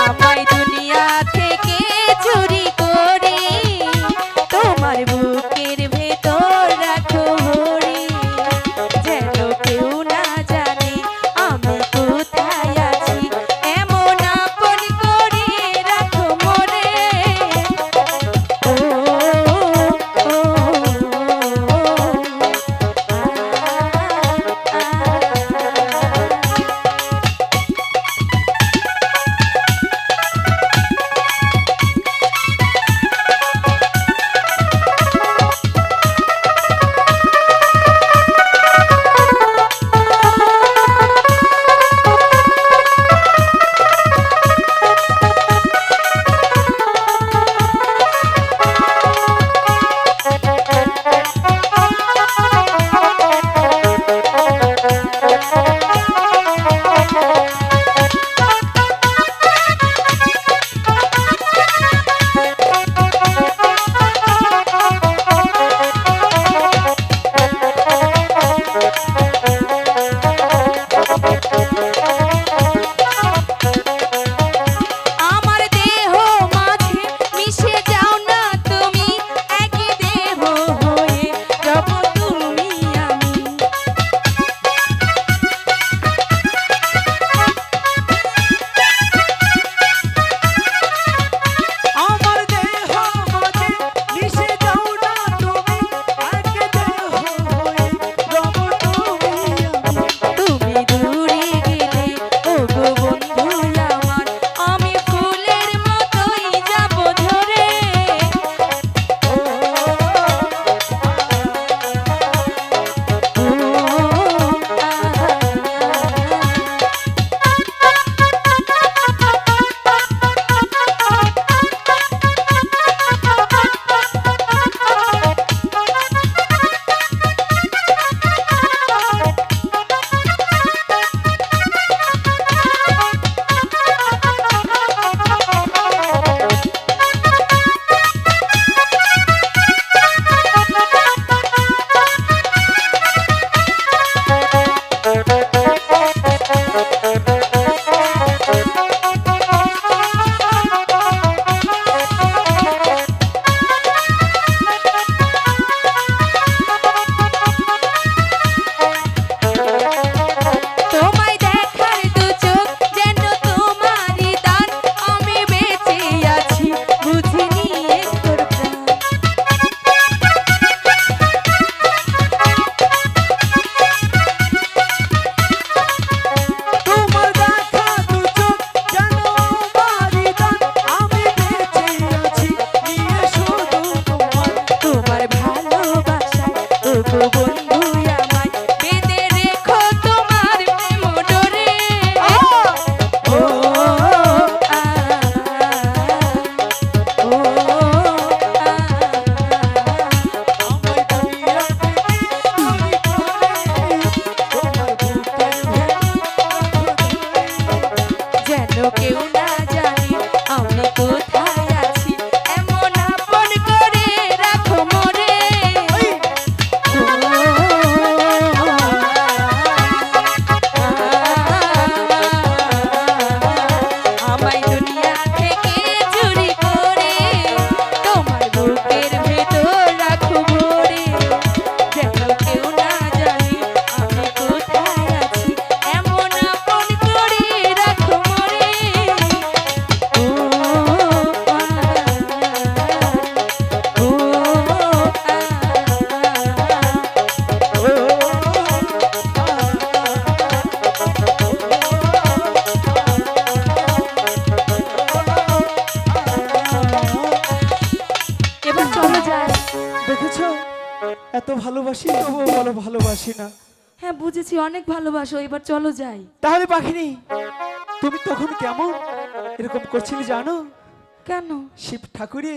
আমায় দুনিয়া থেকে চুরি করে তোমার বুকের ভেতর রাখো ভরে, যেন কেউ না জানে আমি কোথায় আছি, এমন আপন করে রাখো মনে। ও এত ভালোবাসি তবুও বলো ভালোবাসি না। হ্যাঁ বুঝেছি, অনেক ভালোবাসো, এবার চলো যাই। তাহলে পাখিনি তুমি তখন কেমন এরকম করছিলে জানো? কেন? শিব ঠাকুরের